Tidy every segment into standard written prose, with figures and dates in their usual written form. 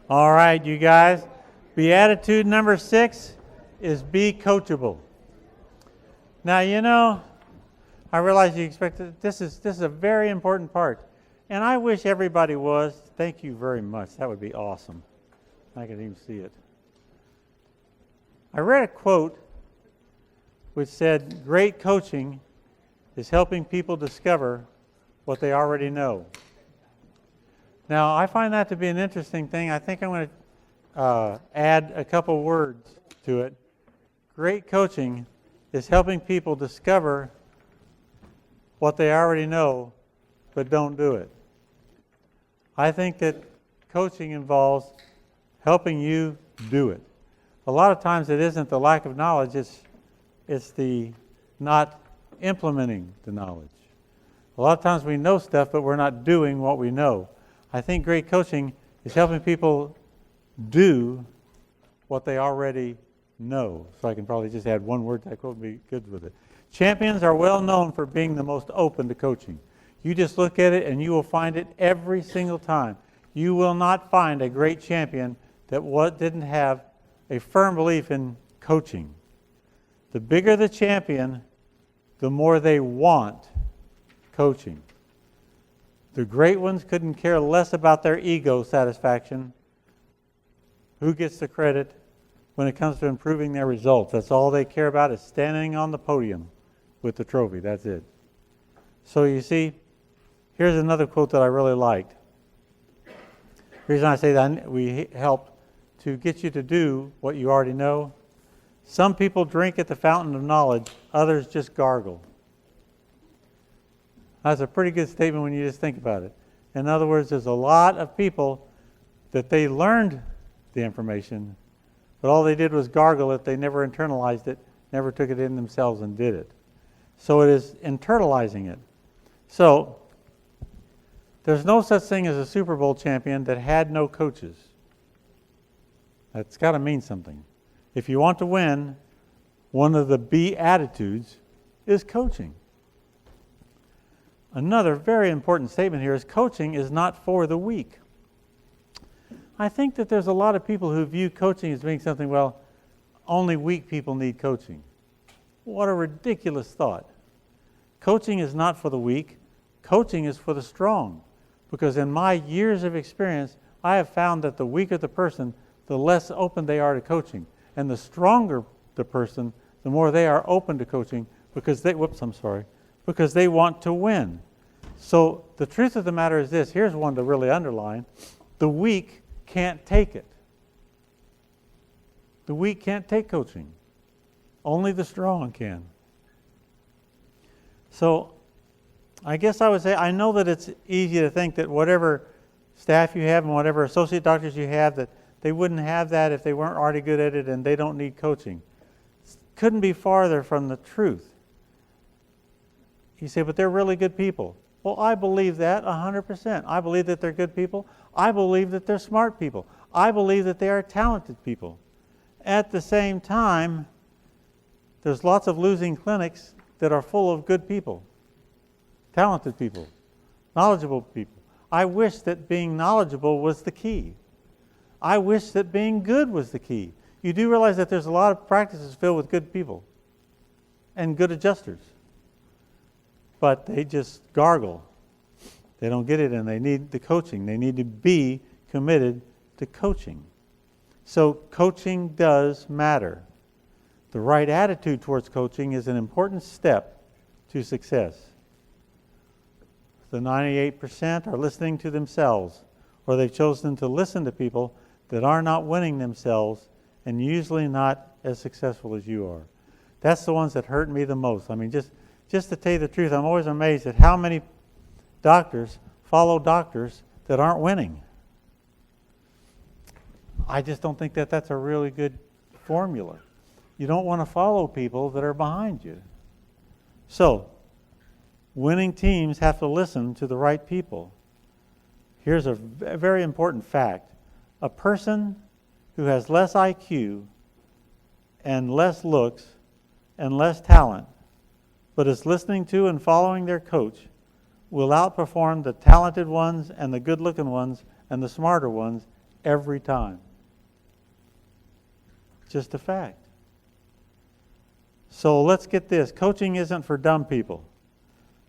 All right, you guys. Beatitude number 6 is be coachable. Now, I realize you expected this is a very important part. And I wish everybody was. Thank you very much. That would be awesome. I could even see it. I read a quote which said, "Great coaching is helping people discover what they already know." Now, I find that to be an interesting thing. I think I'm going to add a couple words to it. Great coaching is helping people discover what they already know, but don't do it. I think that coaching involves helping you do it. A lot of times it isn't the lack of knowledge, it's the not implementing the knowledge. A lot of times we know stuff, but we're not doing what we know. I think great coaching is helping people do what they already know. So I can probably just add one word to that quote and be good with it. Champions are well known for being the most open to coaching. You just look at it and you will find it every single time. You will not find a great champion that didn't have a firm belief in coaching. The bigger the champion, the more they want coaching. The great ones couldn't care less about their ego satisfaction. Who gets the credit when it comes to improving their results? That's all they care about, is standing on the podium with the trophy. That's it. So you see, here's another quote that I really liked. The reason I say that we help to get you to do what you already know. Some people drink at the fountain of knowledge, others just gargle. That's a pretty good statement when you just think about it. In other words, there's a lot of people that they learned the information, but all they did was gargle it. They never internalized it, never took it in themselves and did it. So it is internalizing it. So there's no such thing as a Super Bowl champion that had no coaches. That's got to mean something. If you want to win, one of the beatitudes is coaching. Another very important statement here is coaching is not for the weak. I think that there's a lot of people who view coaching as being something, well, only weak people need coaching. What a ridiculous thought. Coaching is not for the weak. Coaching is for the strong. Because in my years of experience, I have found that the weaker the person, the less open they are to coaching. And the stronger the person, the more they are open to coaching because they want to win. So the truth of the matter is this. Here's one to really underline. The weak can't take it. The weak can't take coaching. Only the strong can. So I guess I would say, I know that it's easy to think that whatever staff you have and whatever associate doctors you have, that they wouldn't have that if they weren't already good at it and they don't need coaching. Couldn't be farther from the truth. You say, but they're really good people. Well, I believe that 100%. I believe that they're good people. I believe that they're smart people. I believe that they are talented people. At the same time, there's lots of losing clinics that are full of good people, talented people, knowledgeable people. I wish that being knowledgeable was the key. I wish that being good was the key. You do realize that there's a lot of practices filled with good people and good adjusters. But they just gargle. They don't get it, and they need the coaching. They need to be committed to coaching. So coaching does matter. The right attitude towards coaching is an important step to success. The 98% are listening to themselves, or they've chosen to listen to people that are not winning themselves and usually not as successful as you are. That's the ones that hurt me the most. I mean, just to tell you the truth, I'm always amazed at how many doctors follow doctors that aren't winning. I just don't think that that's a really good formula. You don't want to follow people that are behind you. So, winning teams have to listen to the right people. Here's a very important fact. A person who has less IQ and less looks and less talent, but is listening to and following their coach, will outperform the talented ones and the good-looking ones and the smarter ones every time. Just a fact. So let's get this. Coaching isn't for dumb people.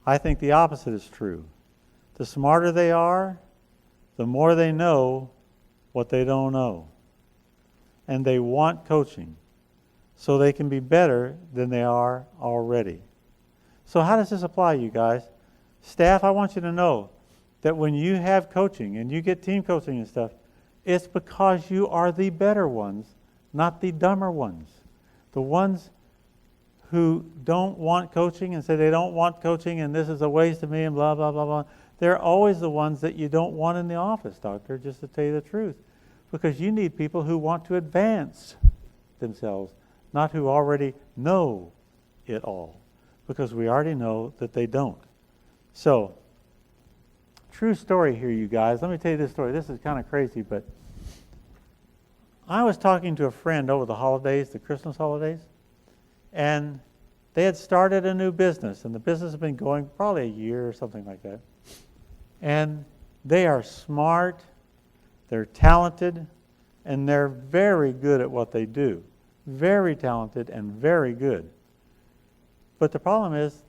I think the opposite is true. The smarter they are, the more they know what they don't know. And they want coaching so they can be better than they are already. So how does this apply, you guys? Staff, I want you to know that when you have coaching and you get team coaching and stuff, it's because you are the better ones, not the dumber ones. The ones who don't want coaching and say they don't want coaching and this is a waste of me and blah, blah, blah, blah. They're always the ones that you don't want in the office, doctor, just to tell you the truth. Because you need people who want to advance themselves, not who already know it all. Because we already know that they don't. So, true story here, you guys. Let me tell you this story. This is kind of crazy, but I was talking to a friend over the holidays, the Christmas holidays, and they had started a new business, and the business has been going probably a year or something like that. And they are smart, they're talented, and they're very good at what they do. Very talented and very good. But the problem is,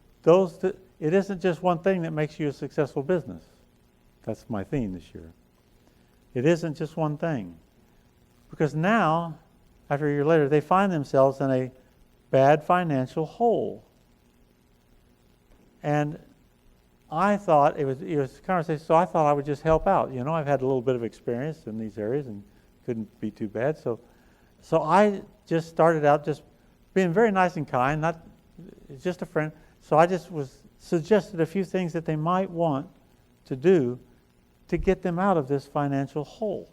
it isn't just one thing that makes you a successful business. That's my theme this year. It isn't just one thing. Because now, after a year later, they find themselves in a bad financial hole. And I thought it was a conversation, so I thought I would just help out. You know, I've had a little bit of experience in these areas and couldn't be too bad. So I just started out just being very nice and kind, not just a friend. So I just suggested a few things that they might want to do to get them out of this financial hole.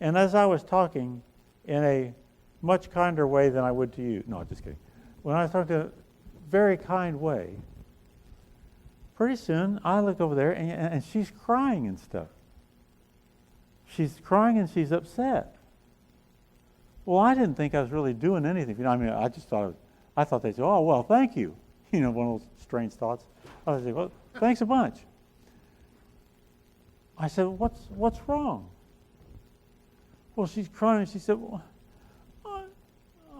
And as I was talking in a much kinder way than I would to you, no, just kidding. When I was talking in a very kind way, pretty soon I looked over there and she's crying and stuff. She's crying and she's upset. Well, I didn't think I was really doing anything. You know, I mean, I thought they'd say, "Oh, well, thank you." You know, one of those strange thoughts. I would say, "Well, thanks a bunch." I said, "What's wrong?" Well, she's crying and she said, "Well,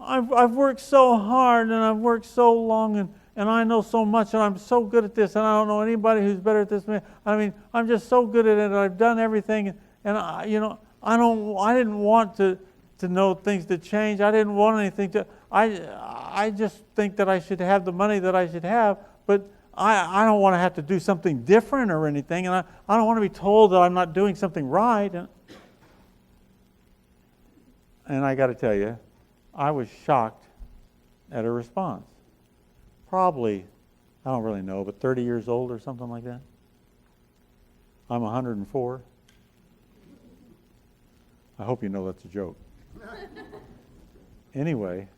I've worked so hard and I've worked so long and I know so much and I'm so good at this and I don't know anybody who's better at this. I mean, I'm just so good at it. I've done everything and I didn't want to know things to change. I didn't want anything to. I just think that I should have the money that I should have, but I don't want to have to do something different or anything, and I don't want to be told that I'm not doing something right." And I got to tell you, I was shocked at her response. Probably, I don't really know, but 30 years old or something like that. I'm 104. I hope you know that's a joke. Anyway,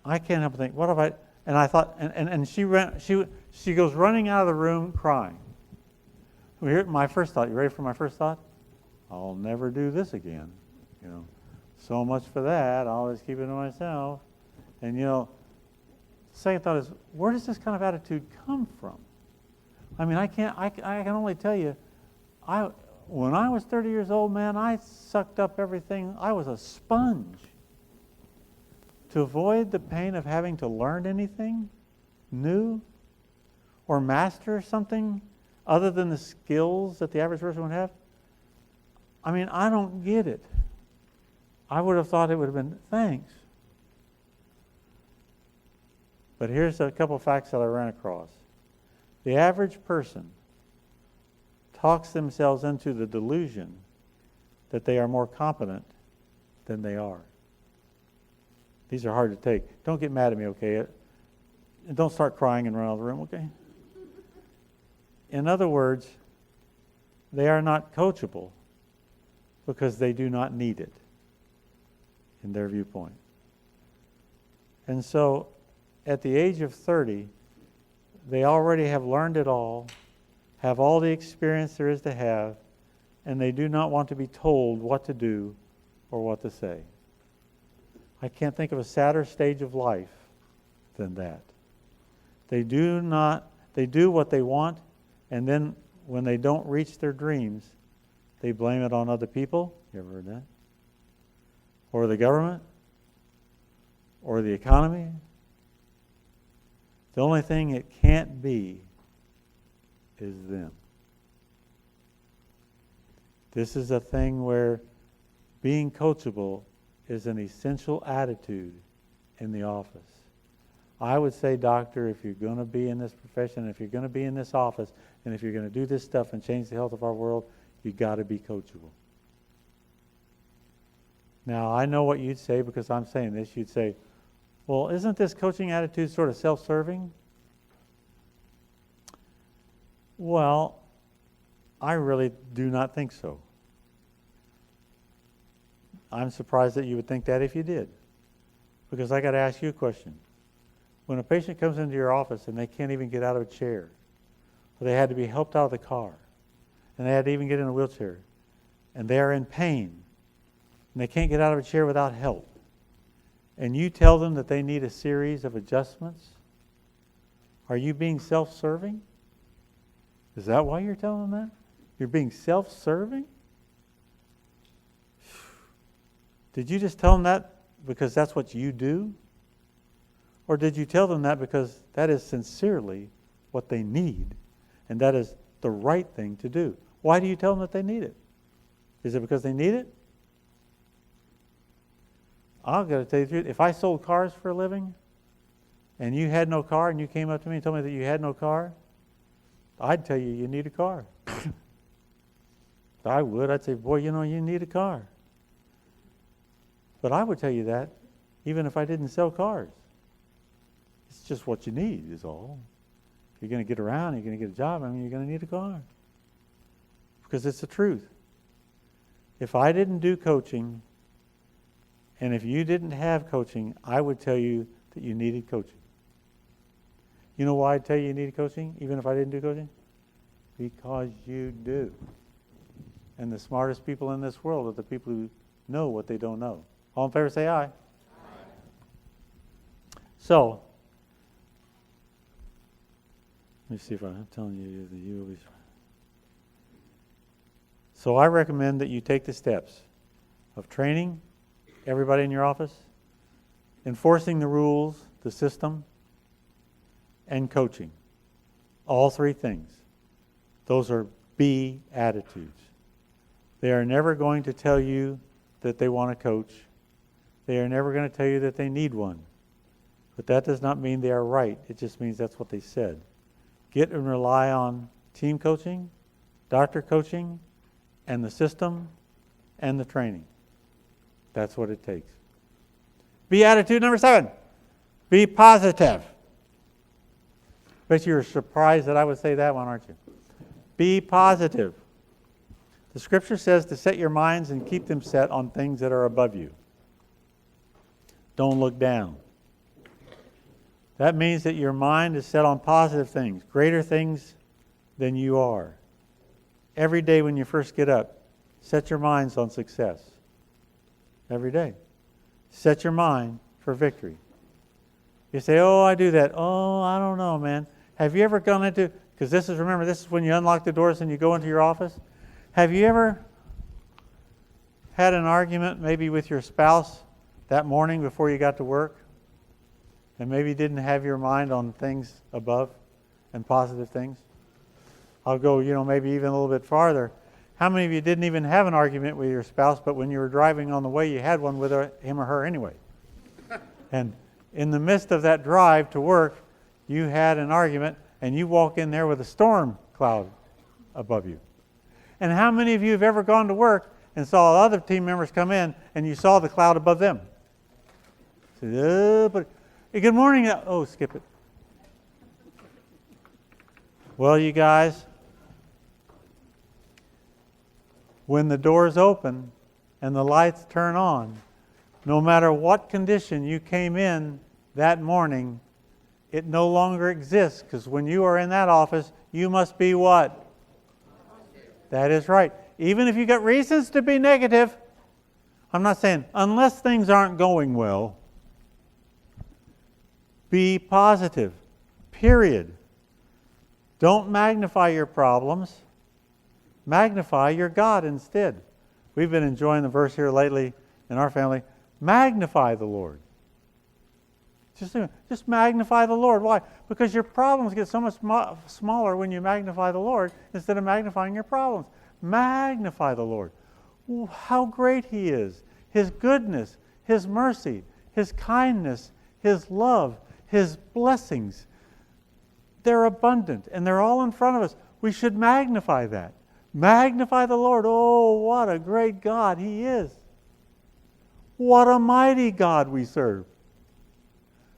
I can't help but think, what have I... And I thought, and she goes running out of the room crying. Well, here, my first thought, you ready for my first thought? I'll never do this again. You know, so much for that. I'll always keep it to myself. And you know, second thought is, where does this kind of attitude come from? I mean, I can only tell you, when I was 30 years old, man, I sucked up everything. I was a sponge. To avoid the pain of having to learn anything new or master something other than the skills that the average person would have, I mean, I don't get it. I would have thought it would have been, thanks. But here's a couple of facts that I ran across. The average person talks themselves into the delusion that they are more competent than they are. These are hard to take. Don't get mad at me, okay? And don't start crying and run out of the room, okay? In other words, they are not coachable because they do not need it in their viewpoint. And so, at the age of 30, they already have learned it all, have all the experience there is to have, and they do not want to be told what to do or what to say. I can't think of a sadder stage of life than that. They do what they want, and then when they don't reach their dreams, They blame it on other people. You ever heard that? Or the government? Or the economy? The only thing it can't be is them. This is a thing where being coachable is an essential attitude in the office. I would say, doctor, if you're going to be in this profession, if you're going to be in this office, and if you're going to do this stuff and change the health of our world, you got to be coachable. Now, I know what you'd say because I'm saying this. You'd say, well, isn't this coaching attitude sort of self-serving? Well, I really do not think so. I'm surprised that you would think that if you did. Because I got to ask you a question. When a patient comes into your office and they can't even get out of a chair, or they had to be helped out of the car, and they had to even get in a wheelchair, and they are in pain, and they can't get out of a chair without help, and you tell them that they need a series of adjustments, are you being self-serving? Is that why you're telling them that? You're being self-serving? Did you just tell them that because that's what you do? Or did you tell them that because that is sincerely what they need, and that is the right thing to do? Why do you tell them that they need it? Is it because they need it? I've got to tell you the truth. If I sold cars for a living, and you had no car, and you came up to me and told me that you had no car, I'd tell you need a car. I would. I'd say, boy, you need a car. But I would tell you that even if I didn't sell cars. It's just what you need is all. If you're going to get around, you're going to get a job, you're going to need a car. Because it's the truth. If I didn't do coaching, and if you didn't have coaching, I would tell you that you needed coaching. You know why I'd tell you needed coaching, even if I didn't do coaching? Because you do. And the smartest people in this world are the people who know what they don't know. All in favor say aye. Aye. So, let me see if I'm telling you that you always. So I recommend that you take the steps of training everybody in your office, enforcing the rules, the system, and coaching. All three things. Those are B attitudes. They are never going to tell you that they want to coach. They are never going to tell you that they need one. But that does not mean they are right. It just means that's what they said. Get and rely on team coaching, doctor coaching, and the system and the training. That's what it takes. B attitude number 7. Be positive. Bet you're surprised that I would say that one, aren't you? Be positive. The scripture says to set your minds and keep them set on things that are above you. Don't look down. That means that your mind is set on positive things, greater things than you are. Every day when you first get up, set your minds on success. Every day. Set your mind for victory. You say, oh, I do that. Oh, I don't know, man. Have you ever gone into, because this is when you unlock the doors and you go into your office. Have you ever had an argument maybe with your spouse that morning before you got to work? And maybe didn't have your mind on things above and positive things? I'll go, maybe even a little bit farther. How many of you didn't even have an argument with your spouse, but when you were driving on the way, you had one with him or her anyway? And in the midst of that drive to work, you had an argument, and you walk in there with a storm cloud above you. And how many of you have ever gone to work and saw other team members come in, and you saw the cloud above them? Said, hey, good morning. Oh, skip it. Well, you guys, when the doors open and the lights turn on, no matter what condition you came in that morning, it no longer exists, because when you are in that office, you must be what? That is right. Even if you got reasons to be negative, I'm not saying, unless things aren't going well, be positive. Period. Don't magnify your problems. Magnify your God instead. We've been enjoying the verse here lately in our family. Magnify the Lord. Just magnify the Lord. Why? Because your problems get so much smaller when you magnify the Lord instead of magnifying your problems. Magnify the Lord. How great He is. His goodness, His mercy, His kindness, His love, His blessings. They're abundant and they're all in front of us. We should magnify that. Magnify the Lord. Oh, what a great God He is. What a mighty God we serve.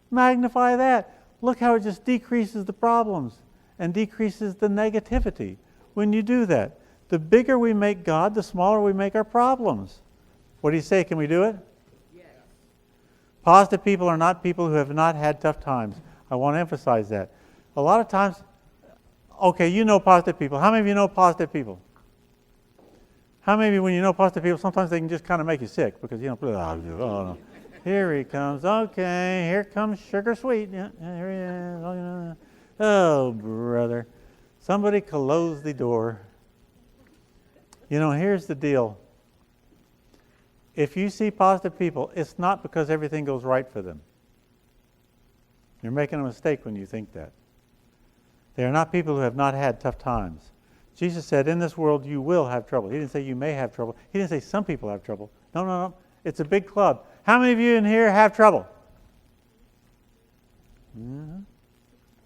Magnify that. Look how it just decreases the problems and decreases the negativity when you do that. The bigger we make God, the smaller we make our problems. What do you say? Can we do it? Yes. Positive people are not people who have not had tough times. I want to emphasize that. A lot of times, okay, you know positive people. How many of you know positive people? How many of you, when you know positive people, sometimes they can just kind of make you sick because, oh, no. Here he comes. Okay, here comes Sugar Sweet. Yeah, here he is. Oh, brother. Somebody close the door. Here's the deal. If you see positive people, it's not because everything goes right for them. You're making a mistake when you think that. They are not people who have not had tough times. Jesus said, in this world you will have trouble. He didn't say you may have trouble. He didn't say some people have trouble. No. It's a big club. How many of you in here have trouble? Mm-hmm.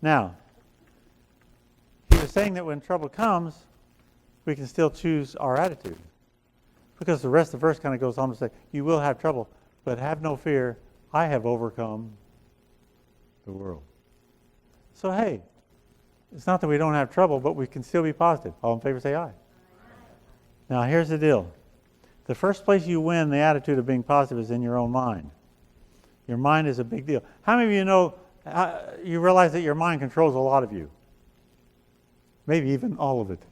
Now, he was saying that when trouble comes, we can still choose our attitude. Because the rest of the verse kind of goes on to say, you will have trouble, but have no fear, I have overcome the world. So hey, it's not that we don't have trouble, but we can still be positive. All in favor say aye. Now here's the deal. The first place you win the attitude of being positive is in your own mind. Your mind is a big deal. How many of you know, you realize that your mind controls a lot of you? Maybe even all of it.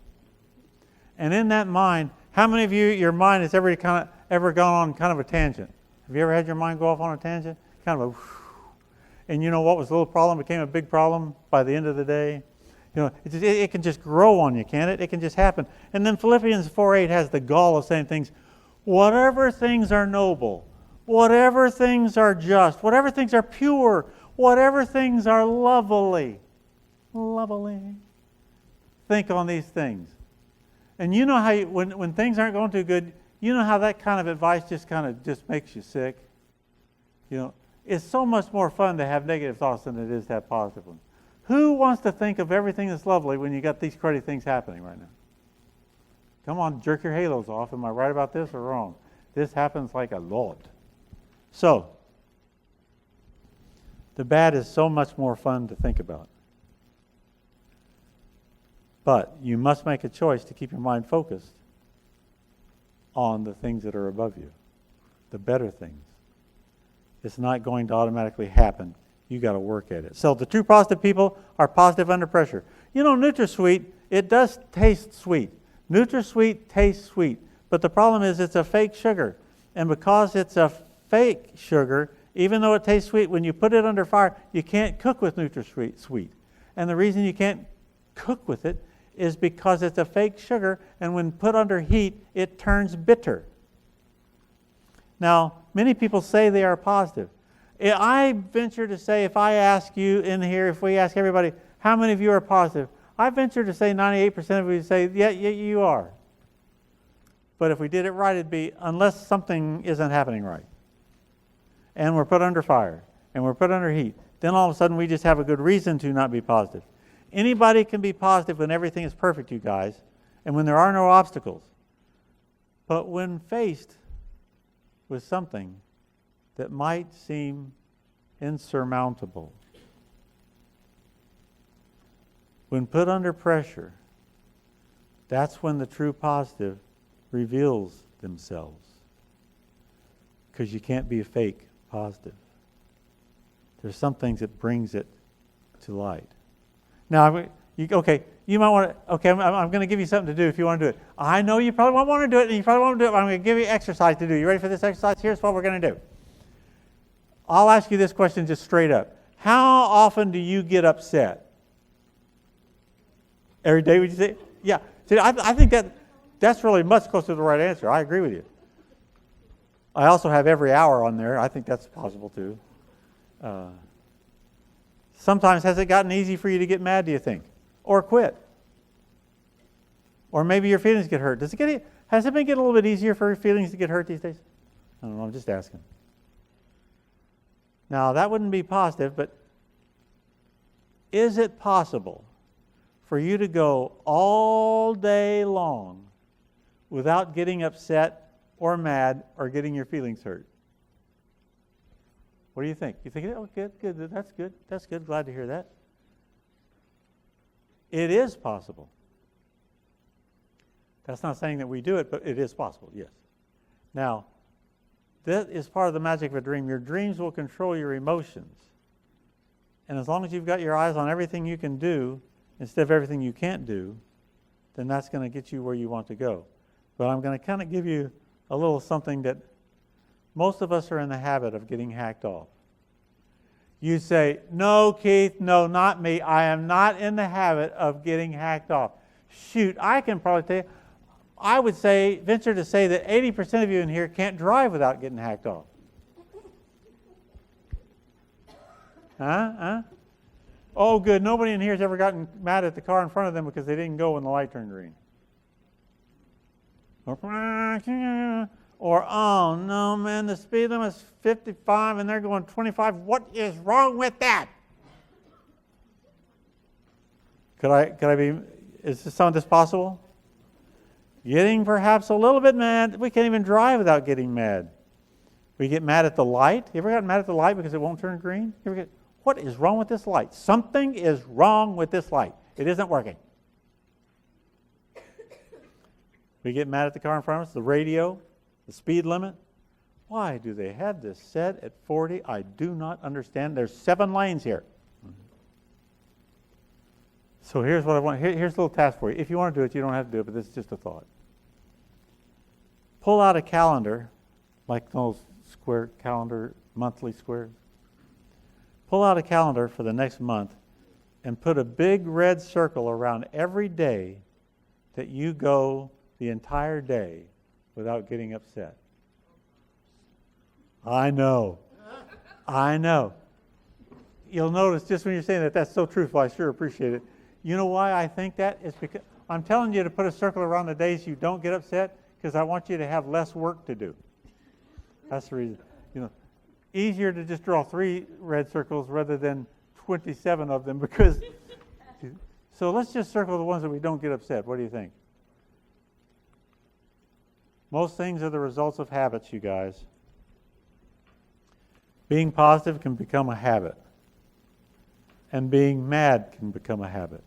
And in that mind, how many of you, your mind has ever gone on kind of a tangent? Have you ever had your mind go off on a tangent? Kind of a, and you know what was a little problem became a big problem by the end of the day? It can just grow on you, can't it? It can just happen. And then Philippians 4:8 has the gall of saying things, whatever things are noble, whatever things are just, whatever things are pure, whatever things are lovely, think on these things. And you know how when things aren't going too good, you know how that kind of advice just makes you sick? It's so much more fun to have negative thoughts than it is to have positive ones. Who wants to think of everything that's lovely when you got these cruddy things happening right now? Come on, jerk your halos off. Am I right about this or wrong? This happens like a lot. So, the bad is so much more fun to think about. But you must make a choice to keep your mind focused on the things that are above you, the better things. It's not going to automatically happen. You got to work at it. So the true positive people are positive under pressure. NutraSweet, it does taste sweet. NutraSweet tastes sweet, but the problem is it's a fake sugar. And because it's a fake sugar, even though it tastes sweet, when you put it under fire, you can't cook with NutraSweet. And the reason you can't cook with it is because it's a fake sugar, and when put under heat, it turns bitter. Now, many people say they are positive. I venture to say, if I ask you in here, if we ask everybody, how many of you are positive? I venture to say 98% of you say, yeah, you are. But if we did it right, it'd be, unless something isn't happening right. And we're put under fire, and we're put under heat. Then all of a sudden we just have a good reason to not be positive. Anybody can be positive when everything is perfect, you guys, and when there are no obstacles. But when faced with something that might seem insurmountable, when put under pressure, that's when the true positive reveals themselves. Because you can't be a fake positive. There's some things that brings it to light. Now, you might want to, I'm going to give you something to do if you want to do it. I know you probably won't want to do it, and you probably won't do it, but I'm going to give you exercise to do. You ready for this exercise? Here's what we're going to do. I'll ask you this question just straight up. How often do you get upset? Every day, would you say? Yeah. See, I think that that's really much closer to the right answer. I agree with you. I also have every hour on there. I think that's possible too. Sometimes has it gotten easy for you to get mad, do you think? Or quit? Or maybe your feelings get hurt. Has it been getting a little bit easier for your feelings to get hurt these days? I don't know, I'm just asking. Now, that wouldn't be positive, but is it possible for you to go all day long without getting upset or mad or getting your feelings hurt? What do you think? You think, oh, good, that's good, glad to hear that. It is possible. That's not saying that we do it, but it is possible, yes. Now, that is part of the magic of a dream. Your dreams will control your emotions. And as long as you've got your eyes on everything you can do instead of everything you can't do, then that's going to get you where you want to go. But I'm going to kind of give you a little something that most of us are in the habit of getting hacked off. You say, no, Keith, no, not me. I am not in the habit of getting hacked off. Shoot, I can probably tell you, I would say, venture to say that 80% of you in here can't drive without getting hacked off. Huh? Oh, good. Nobody in here has ever gotten mad at the car in front of them because they didn't go when the light turned green. Or, oh, no, man, the speed limit's 55 and they're going 25. What is wrong with that? Is some of this possible? Getting perhaps a little bit mad. We can't even drive without getting mad. We get mad at the light. You ever gotten mad at the light because it won't turn green? What is wrong with this light? Something is wrong with this light. It isn't working. We get mad at the car in front of us, the radio, the speed limit. Why do they have this set at 40? I do not understand. There's 7 lanes here. So here's what I want. Here's a little task for you. If you want to do it, you don't have to do it, but this is just a thought. Pull out a calendar, like those square calendar, monthly squares. Pull out a calendar for the next month and put a big red circle around every day that you go the entire day without getting upset. I know. You'll notice just when you're saying that, that's so truthful. I sure appreciate it. You know why I think that? It's because I'm telling you to put a circle around the days you don't get upset, because I want you to have less work to do. That's the reason. Easier to just draw 3 red circles rather than 27 of them, because so let's just circle the ones that we don't get upset. What do you think? Most things are the results of habits, you guys. Being positive can become a habit. And being mad can become a habit.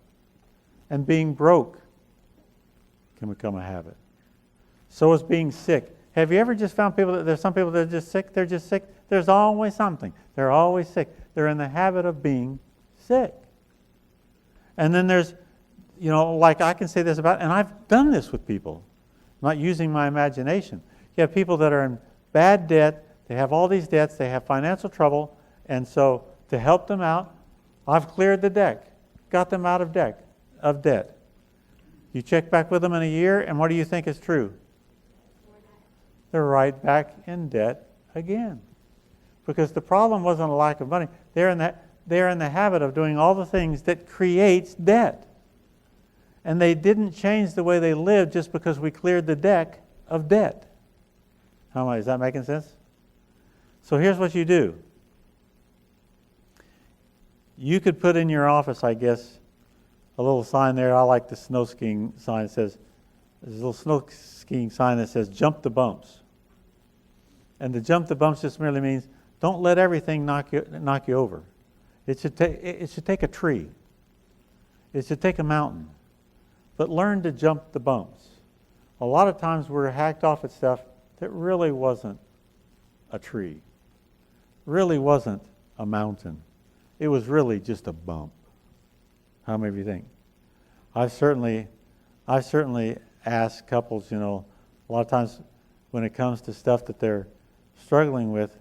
And being broke can become a habit. So is being sick. Have you ever just found there's some people that are just sick? They're just sick. There's always something. They're always sick. They're in the habit of being sick. And then there's, like I can say this about, and I've done this with people. I'm not using my imagination. You have people that are in bad debt. They have all these debts. They have financial trouble. And so to help them out, I've cleared the deck, got them out of debt. You check back with them in a year, and what do you think is true? They're right back in debt again. Because the problem wasn't a lack of money. They're in the habit of doing all the things that creates debt. And they didn't change the way they lived just because we cleared the deck of debt. Is that making sense? So here's what you do. You could put in your office, I guess, a little sign there. I like the snow skiing sign. There's a little snow skiing sign that says, jump the bumps. And the jump the bumps just merely means don't let everything knock you over. It should take a tree. It should take a mountain. But learn to jump the bumps. A lot of times we're hacked off at stuff that really wasn't a tree, really wasn't a mountain. It was really just a bump. How many of you think? I've certainly asked couples, a lot of times when it comes to stuff that they're struggling with,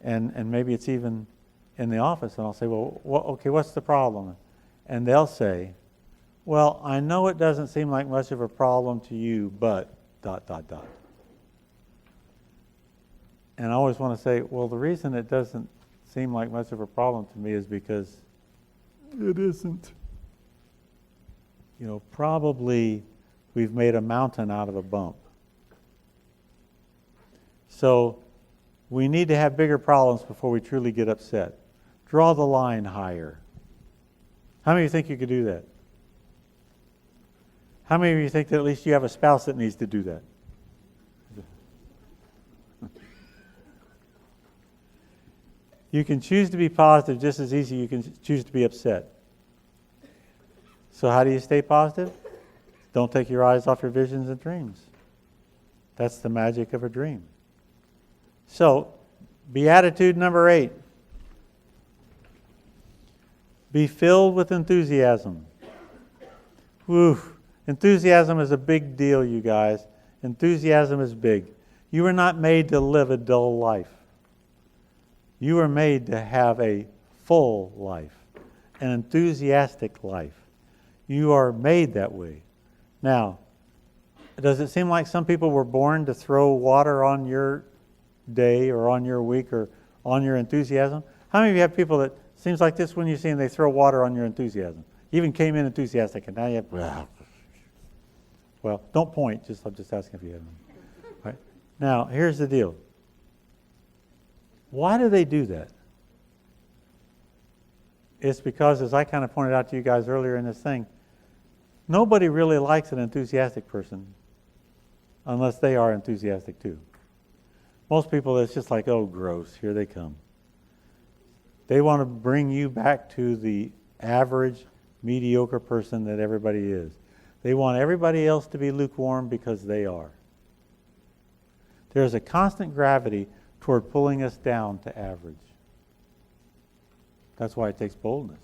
and maybe it's even in the office, and I'll say, well, okay, what's the problem? And they'll say, well, I know it doesn't seem like much of a problem to you, but dot, dot, dot. And I always want to say, well, the reason it doesn't seem like much of a problem to me is because it isn't. You know, probably we've made a mountain out of a bump. So we need to have bigger problems before we truly get upset. Draw the line higher. How many of you think you could do that? How many of you think that at least you have a spouse that needs to do that? You can choose to be positive just as easy as you can choose to be upset. So how do you stay positive? Don't take your eyes off your visions and dreams. That's the magic of a dream. So, beatitude number 8. Be filled with enthusiasm. Woo! Enthusiasm is a big deal, you guys. Enthusiasm is big. You were not made to live a dull life. You were made to have a full life, an enthusiastic life. You are made that way. Now, does it seem like some people were born to throw water on your day or on your week or on your enthusiasm? How many of you have people that seems like this when you see them, they throw water on your enthusiasm? You even came in enthusiastic and now you have, well, don't point, I'm just asking if you have them. Right. Now, here's the deal. Why do they do that? It's because, as I kind of pointed out to you guys earlier in this thing, nobody really likes an enthusiastic person unless they are enthusiastic too. Most people, it's just like, oh, gross, here they come. They want to bring you back to the average, mediocre person that everybody is. They want everybody else to be lukewarm because they are. There's a constant gravity toward pulling us down to average. That's why it takes boldness.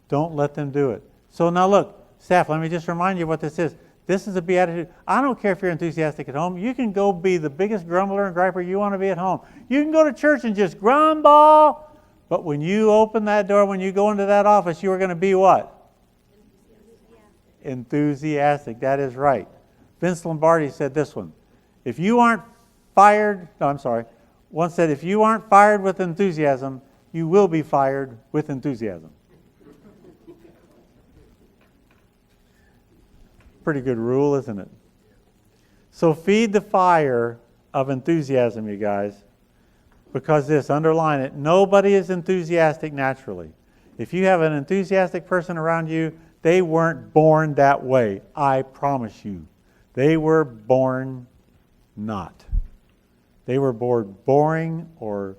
Don't let them do it. So now look, staff, let me just remind you what this is. This is a beatitude. I don't care if you're enthusiastic at home. You can go be the biggest grumbler and griper you want to be at home. You can go to church and just grumble. But when you open that door, when you go into that office, you are going to be what? Enthusiastic. That is right. Vince Lombardi said this one. If you aren't fired, once said, if you aren't fired with enthusiasm, you will be fired with enthusiasm. Pretty good rule, isn't it? So feed the fire of enthusiasm, you guys, because underline it, nobody is enthusiastic naturally. If you have an enthusiastic person around you, they weren't born that way, I promise you. They were born not. They were born boring or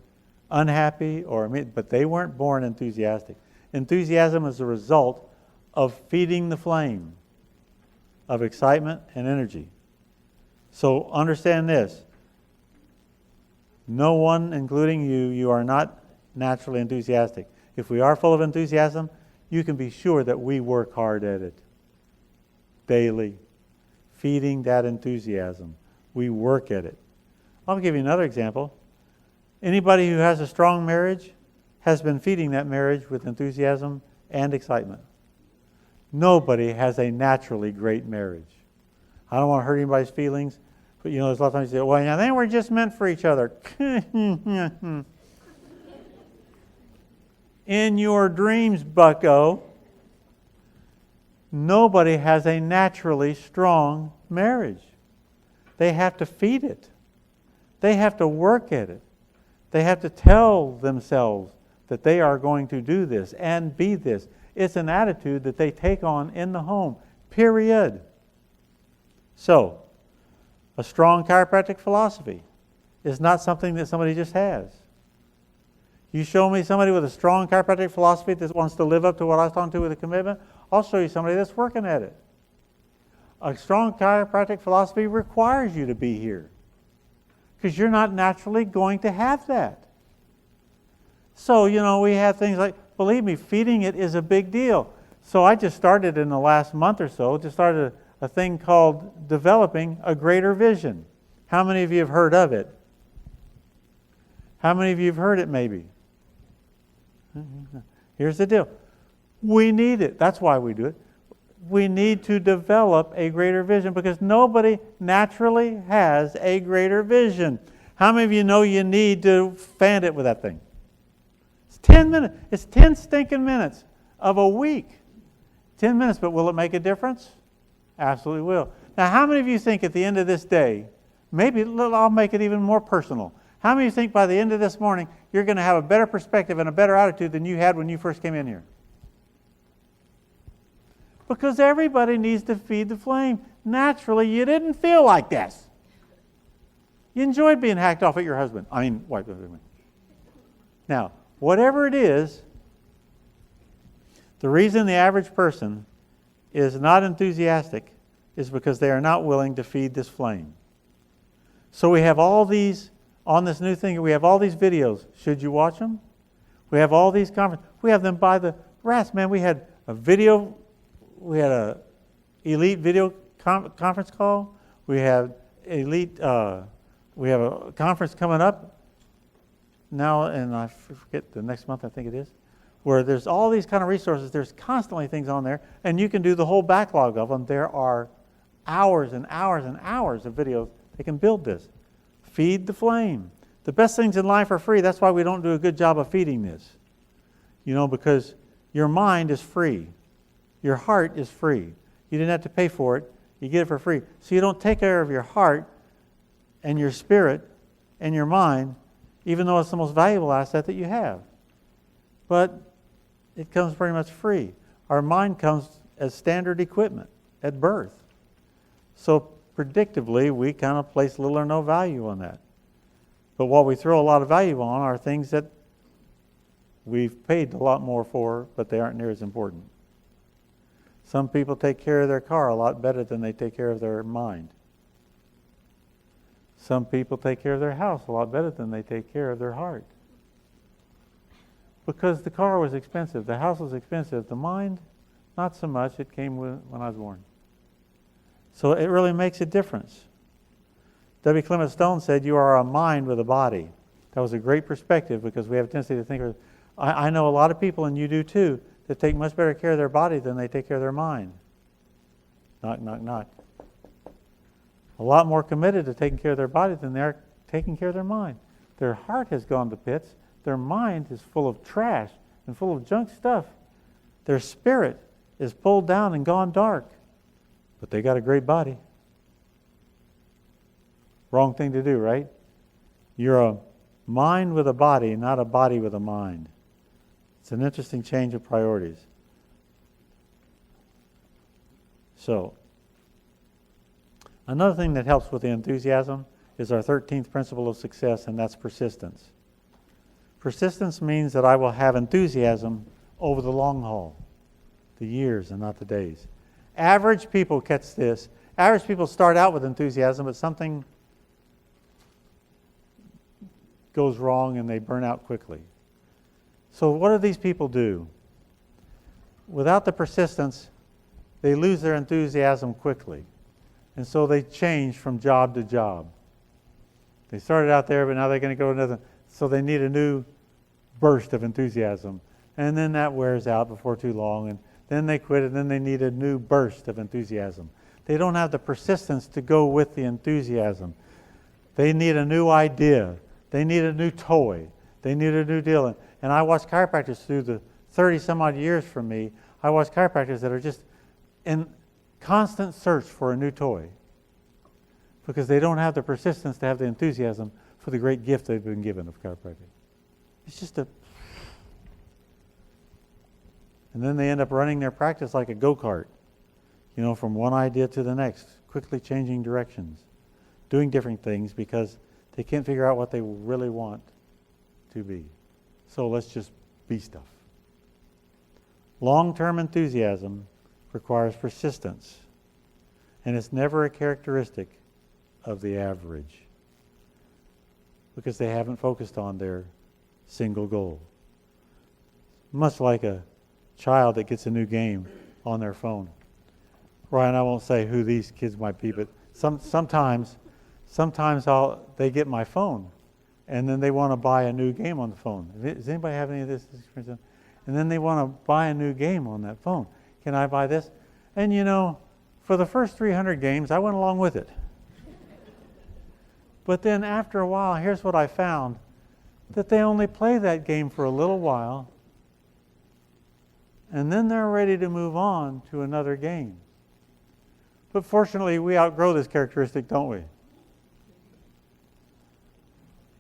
unhappy, but they weren't born enthusiastic. Enthusiasm is a result of feeding the flame of excitement and energy. So understand this. No one, including you are not naturally enthusiastic. If we are full of enthusiasm, you can be sure that we work hard at it daily, feeding that enthusiasm. We work at it. I'll give you another example. Anybody who has a strong marriage has been feeding that marriage with enthusiasm and excitement. Nobody has a naturally great marriage. I don't want to hurt anybody's feelings, but there's a lot of times you say, well, they were just meant for each other. In your dreams, bucko, nobody has a naturally strong marriage. They have to feed it. They have to work at it. They have to tell themselves that they are going to do this and be this. It's an attitude that they take on in the home, period. So, a strong chiropractic philosophy is not something that somebody just has. You show me somebody with a strong chiropractic philosophy that wants to live up to what I was talking to with a commitment, I'll show you somebody that's working at it. A strong chiropractic philosophy requires you to be here, because you're not naturally going to have that. So, we have things like, believe me, feeding it is a big deal. So I just started in the last month or so, a thing called Developing a Greater Vision. How many of you have heard of it? How many of you have heard it maybe? Here's the deal. We need it. That's why we do it. we need to develop a greater vision because nobody naturally has a greater vision. How many of you know you need to fan it with that thing? It's 10 minutes. It's 10 stinking minutes of a week. 10 minutes, but will it make a difference? Absolutely will. Now, how many of you think at the end of this day, maybe I'll make it even more personal. How many of you think by the end of this morning, you're going to have a better perspective and a better attitude than you had when you first came in here? Because everybody needs to feed the flame. Naturally, you didn't feel like this. You enjoyed being hacked off at your husband. Wife. Now, whatever it is, the reason the average person is not enthusiastic is because they are not willing to feed this flame. So we have all these, on this new thing, we have all these videos. Should you watch them? We have all these conferences. We have them by the rats. Man, we had a video, we had a elite video conference call. We have elite, we have a conference coming up now, and I forget the next month, I think it is, where there's all these kind of resources. There's constantly things on there, and you can do the whole backlog of them. There are hours and hours and hours of videos. They can build this. Feed the flame. The best things in life are free. That's why we don't do a good job of feeding this. Because your mind is free. Your heart is free. You didn't have to pay for it. You get it for free. So you don't take care of your heart and your spirit and your mind, even though it's the most valuable asset that you have. But it comes pretty much free. Our mind comes as standard equipment at birth. So predictably, we kind of place little or no value on that. But what we throw a lot of value on are things that we've paid a lot more for, but they aren't near as important. Some people take care of their car a lot better than they take care of their mind. Some people take care of their house a lot better than they take care of their heart. Because the car was expensive, the house was expensive, the mind, not so much. It came when I was born. So it really makes a difference. W. Clement Stone said, you are a mind with a body. That was a great perspective because we have a tendency to think of, I know a lot of people, and you do too, that take much better care of their body than they take care of their mind. Knock, knock, knock. A lot more committed to taking care of their body than they're taking care of their mind. Their heart has gone to pits. Their mind is full of trash and full of junk stuff. Their spirit is pulled down and gone dark. But they got a great body. Wrong thing to do, right? You're a mind with a body, not a body with a mind. It's an interesting change of priorities. So, another thing that helps with the enthusiasm is our 13th principle of success, and that's persistence. Persistence means that I will have enthusiasm over the long haul, the years and not the days. Average people catch this. Average people start out with enthusiasm, but something goes wrong and they burn out quickly. So what do these people do? Without the persistence, they lose their enthusiasm quickly. And so they change from job to job. They started out there, but now they're going to go to another. So they need a new burst of enthusiasm. And then that wears out before too long. And then they quit, and then they need a new burst of enthusiasm. They don't have the persistence to go with the enthusiasm. They need a new idea. They need a new toy. They need a new deal. And I watch chiropractors through the 30-some-odd years from me. I watch chiropractors that are just in constant search for a new toy because they don't have the persistence to have the enthusiasm for the great gift they've been given of chiropractic. It's just a... And then they end up running their practice like a go-kart, from one idea to the next, quickly changing directions, doing different things because they can't figure out what they really want to be. So let's just be stuff. Long-term enthusiasm requires persistence, and it's never a characteristic of the average because they haven't focused on their single goal. Much like a child that gets a new game on their phone. Ryan, I won't say who these kids might be, but sometimes they get my phone, and then they want to buy a new game on the phone. Does anybody have any of this experience? And then they want to buy a new game on that phone. Can I buy this? And you know, for the first 300 games, I went along with it. But then after a while, here's what I found, that they only play that game for a little while, and then they're ready to move on to another game. But fortunately, we outgrow this characteristic, don't we?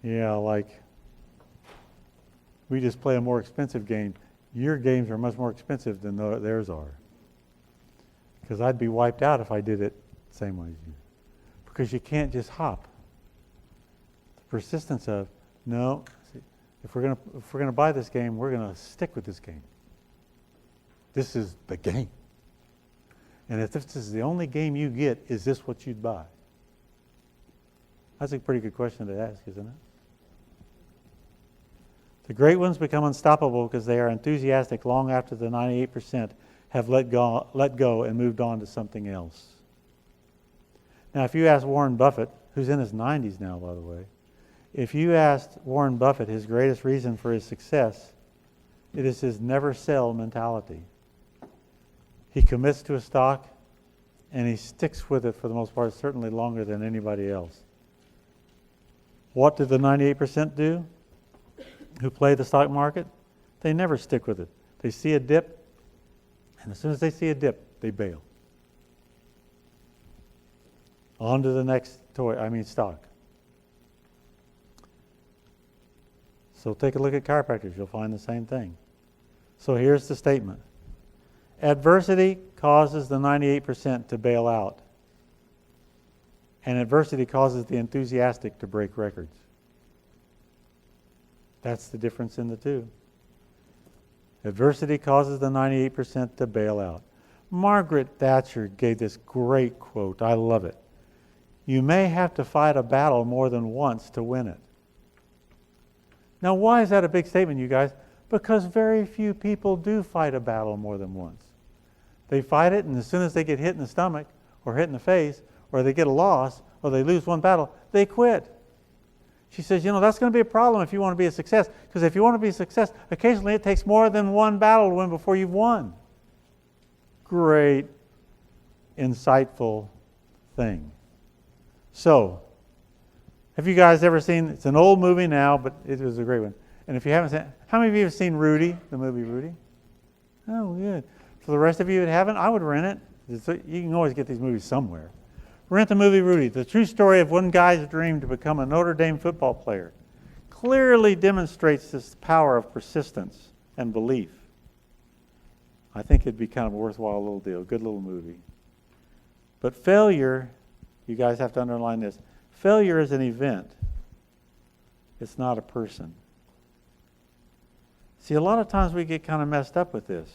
Yeah, like, we just play a more expensive game. Your games are much more expensive than theirs are. Because I'd be wiped out if I did it the same way as you. Because you can't just hop. The persistence of, no, if we're gonna buy this game, we're gonna stick with this game. This is the game. And if this is the only game you get, is this what you'd buy? That's a pretty good question to ask, isn't it? The great ones become unstoppable because they are enthusiastic long after the 98% have let go and moved on to something else. Now, if you ask Warren Buffett, who's in his 90s now, by the way, if you asked Warren Buffett his greatest reason for his success, it is his never sell mentality. He commits to a stock and he sticks with it for the most part, certainly longer than anybody else. What did the 98% do who play the stock market? They never stick with it. They see a dip, and as soon as they see a dip, they bail. On to the next stock. So take a look at chiropractors. You'll find the same thing. So here's the statement. Adversity causes the 98% to bail out. And adversity causes the enthusiastic to break records. That's the difference in the two. Adversity causes the 98% to bail out. Margaret Thatcher gave this great quote. I love it. You may have to fight a battle more than once to win it. Now, why is that a big statement, you guys? Because very few people do fight a battle more than once. They fight it, and as soon as they get hit in the stomach, or hit in the face, or they get a loss, or they lose one battle, they quit. She says, that's going to be a problem if you want to be a success. Because if you want to be a success, occasionally it takes more than one battle to win before you've won. Great, insightful thing. So, have you guys ever seen, it's an old movie now, but it was a great one. And if you haven't seen, how many of you have seen Rudy, the movie Rudy? Oh, good. For the rest of you that haven't, I would rent it. You can always get these movies somewhere. Rent the movie Rudy, the true story of one guy's dream to become a Notre Dame football player. Clearly demonstrates this power of persistence and belief. I think it'd be kind of a worthwhile little deal, good little movie. But failure, you guys have to underline this, failure is an event. It's not a person. See, a lot of times we get kind of messed up with this.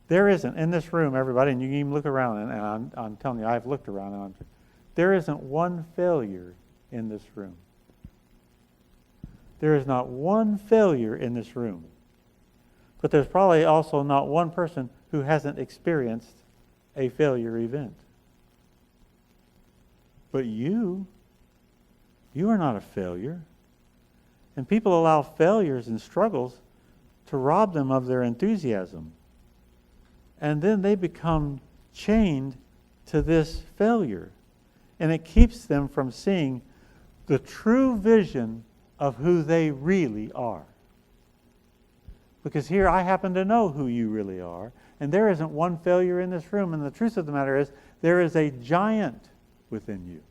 There isn't, in this room, everybody, and you can even look around, and I'm telling you, I've looked around, and there isn't one failure in this room. There is not one failure in this room. But there's probably also not one person who hasn't experienced a failure event. But you are not a failure. And people allow failures and struggles to rob them of their enthusiasm. And then they become chained to this failure. And it keeps them from seeing the true vision of who they really are. Because here I happen to know who you really are. And there isn't one failure in this room. And the truth of the matter is, there is a giant within you.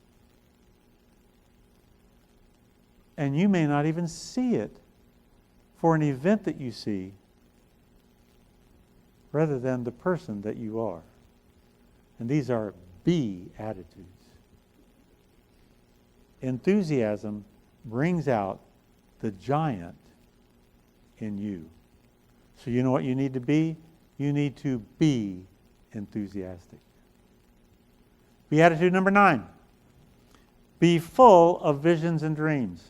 And you may not even see it for an event that you see, rather than the person that you are. And these are be attitudes. Enthusiasm brings out the giant in you. So you know what you need to be? You need to be enthusiastic. Beatitude number 9. Be full of visions and dreams.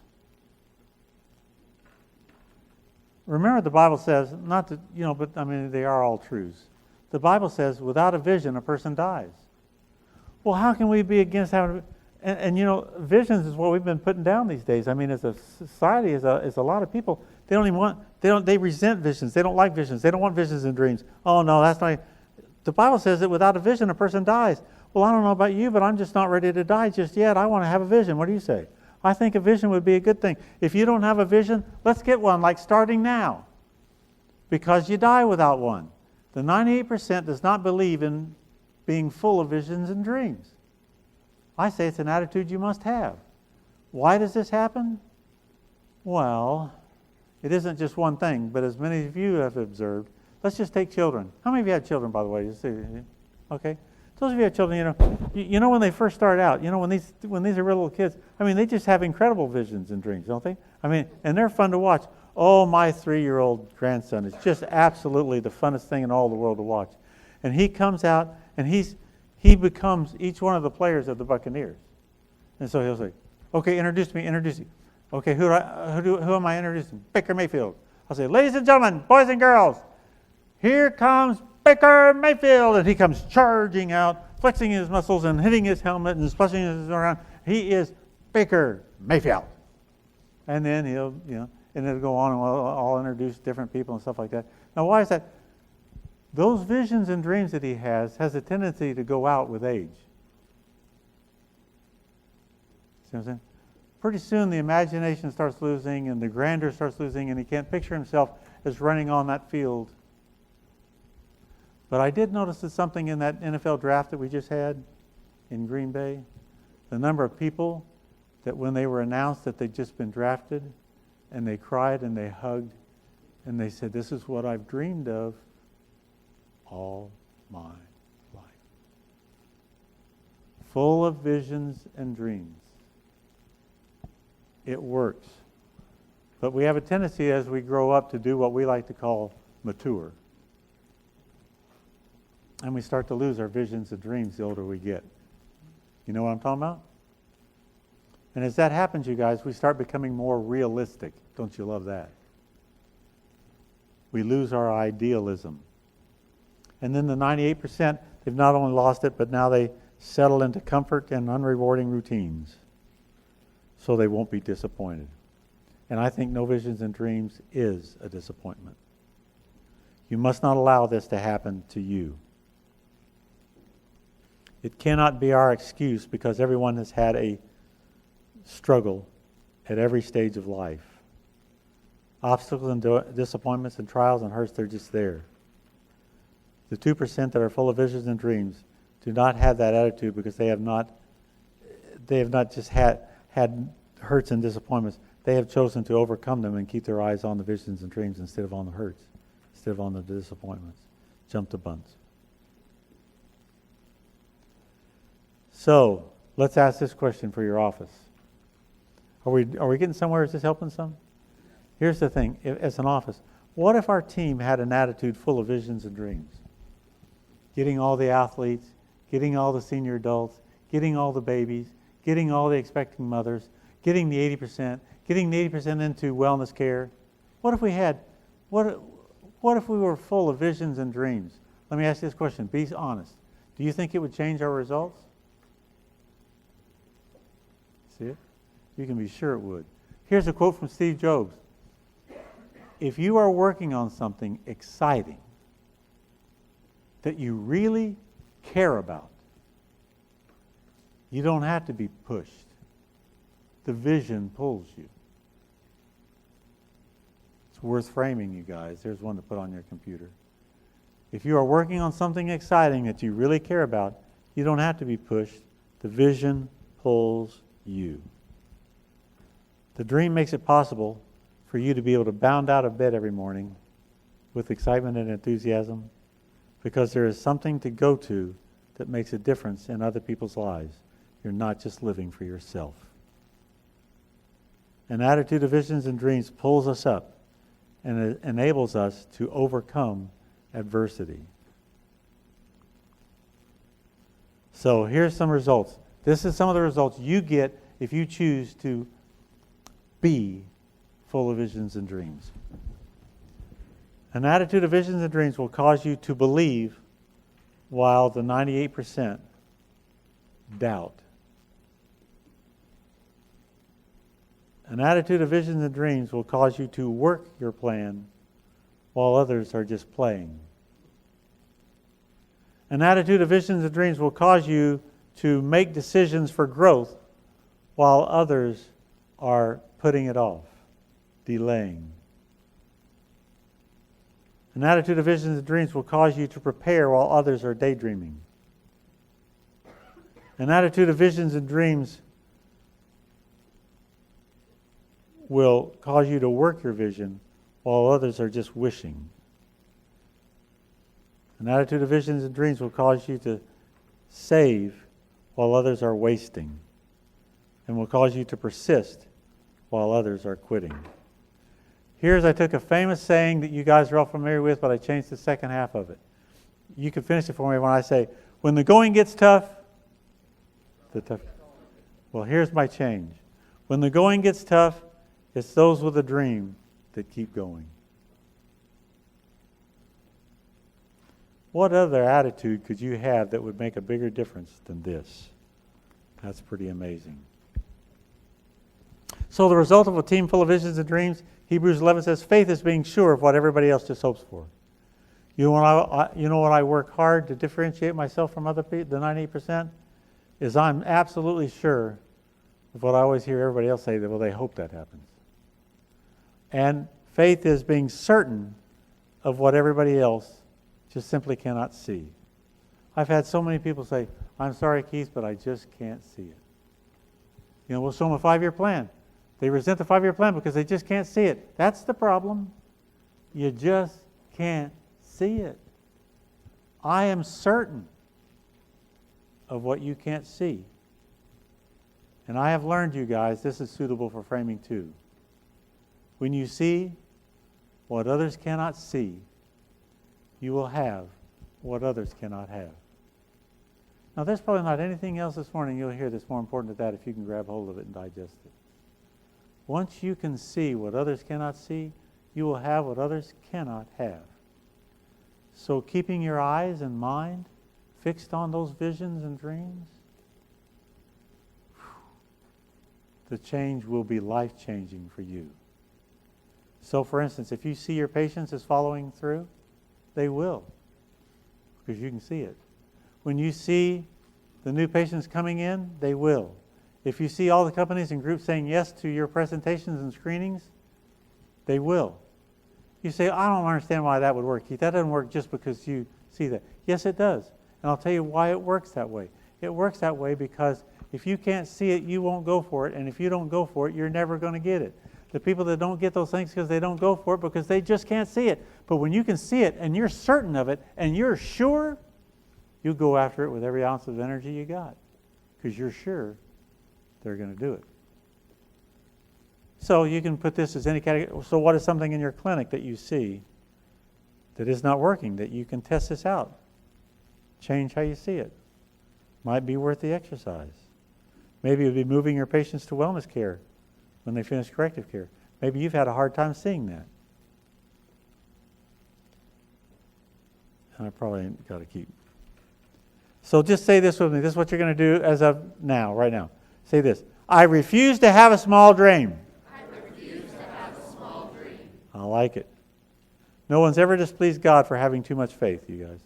Remember, the Bible says, not that, but they are all truths. The Bible says, without a vision, a person dies. Well, how can we be against having, visions is what we've been putting down these days. As a society, as a lot of people, they resent visions. They don't like visions. They don't want visions and dreams. Oh no, that's not. the Bible says that without a vision, a person dies. Well, I don't know about you, but I'm just not ready to die just yet. I want to have a vision. What do you say? I think a vision would be a good thing. If you don't have a vision, let's get one, like starting now, because you die without one. The 98% does not believe in being full of visions and dreams. I say it's an attitude you must have. Why does this happen? Well, it isn't just one thing, but as many of you have observed, let's just take children. How many of you had children, by the way? Okay. Those of you who have children, you know when they first start out, when these are real little kids, they just have incredible visions and dreams, don't they? And they're fun to watch. Oh, my 3-year-old grandson is just absolutely the funnest thing in all the world to watch. And he comes out and he becomes each one of the players of the Buccaneers. And so he'll say, okay, introduce me. Okay, who am I introducing? Baker Mayfield. I'll say, ladies and gentlemen, boys and girls, here comes Baker Mayfield. And he comes charging out, flexing his muscles and hitting his helmet and splashing his around. He is Baker Mayfield. And then and it'll go on and I'll introduce different people and stuff like that. Now, why is that? Those visions and dreams that he has a tendency to go out with age. See what I'm saying? Pretty soon the imagination starts losing and the grandeur starts losing and he can't picture himself as running on that field. But I did notice that something in that NFL draft that we just had in Green Bay, the number of people that when they were announced that they'd just been drafted and they cried and they hugged and they said, this is what I've dreamed of all my life. Full of visions and dreams. It works. But we have a tendency as we grow up to do what we like to call mature. And we start to lose our visions and dreams the older we get. You know what I'm talking about? And as that happens, you guys, we start becoming more realistic. Don't you love that? We lose our idealism. And then the 98%, they've not only lost it, but now they settle into comfort and unrewarding routines. So they won't be disappointed. And I think no visions and dreams is a disappointment. You must not allow this to happen to you. It cannot be our excuse because everyone has had a struggle at every stage of life. Obstacles and disappointments and trials and hurts, they're just there. The 2% that are full of visions and dreams do not have that attitude because they have not just had hurts and disappointments. They have chosen to overcome them and keep their eyes on the visions and dreams instead of on the hurts, instead of on the disappointments. Jump the bunts. So, let's ask this question for your office. Are we getting somewhere? Is this helping some? Here's the thing, as an office, what if our team had an attitude full of visions and dreams? Getting all the athletes, getting all the senior adults, getting all the babies, getting all the expecting mothers, getting the 80%, getting the 80% into wellness care. What if we were full of visions and dreams? Let me ask you this question, be honest. Do you think it would change our results? See it? You can be sure it would. Here's a quote from Steve Jobs. If you are working on something exciting that you really care about, you don't have to be pushed. The vision pulls you. It's worth framing, you guys. There's one to put on your computer. If you are working on something exciting that you really care about, you don't have to be pushed. The vision pulls you. The dream makes it possible for you to be able to bound out of bed every morning with excitement and enthusiasm because there is something to go to that makes a difference in other people's lives. You're not just living for yourself. An attitude of visions and dreams pulls us up and it enables us to overcome adversity. So here's some results. This is some of the results you get if you choose to be full of visions and dreams. An attitude of visions and dreams will cause you to believe while the 98% doubt. An attitude of visions and dreams will cause you to work your plan while others are just playing. An attitude of visions and dreams will cause you to make decisions for growth while others are putting it off, delaying. An attitude of visions and dreams will cause you to prepare while others are daydreaming. An attitude of visions and dreams will cause you to work your vision while others are just wishing. An attitude of visions and dreams will cause you to save while others are wasting, and will cause you to persist while others are quitting. Here's, I took a famous saying that you guys are all familiar with, but I changed the second half of it. You can finish it for me when I say, when the going gets tough, well, here's my change. When the going gets tough, it's those with a dream that keep going. What other attitude could you have that would make a bigger difference than this? That's pretty amazing. So the result of a team full of visions and dreams, Hebrews 11 says, faith is being sure of what everybody else just hopes for. You know what I work hard to differentiate myself from other people, the 98%? Is I'm absolutely sure of what I always hear everybody else say, that, well, they hope that happens. And faith is being certain of what everybody else just simply cannot see. I've had so many people say, I'm sorry, Keith, but I just can't see it. You know, we'll show them a 5-year plan. They resent the 5-year plan because they just can't see it. That's the problem. You just can't see it. I am certain of what you can't see. And I have learned, you guys, this is suitable for framing too. When you see what others cannot see, you will have what others cannot have. Now, there's probably not anything else this morning you'll hear that's more important than that if you can grab hold of it and digest it. Once you can see what others cannot see, you will have what others cannot have. So keeping your eyes and mind fixed on those visions and dreams, the change will be life-changing for you. So, for instance, if you see your patients as following through, they will, because you can see it. When you see the new patients coming in, they will. If you see all the companies and groups saying yes to your presentations and screenings, they will. You say, I don't understand why that would work, Keith. That doesn't work just because you see that. Yes, it does. And I'll tell you why it works that way. It works that way because if you can't see it, you won't go for it. And if you don't go for it, you're never going to get it. The people that don't get those things because they don't go for it because they just can't see it. But when you can see it and you're certain of it and you're sure, you go after it with every ounce of energy you got because you're sure they're going to do it. So you can put this as any category. So what is something in your clinic that you see that is not working, that you can test this out? Change how you see it. Might be worth the exercise. Maybe it would be moving your patients to wellness care when they finish corrective care. Maybe you've had a hard time seeing that. And I probably ain't got to keep. So just say this with me. This is what you're going to do as of now, right now. Say this. I refuse to have a small dream. I refuse to have a small dream. I like it. No one's ever displeased God for having too much faith, you guys.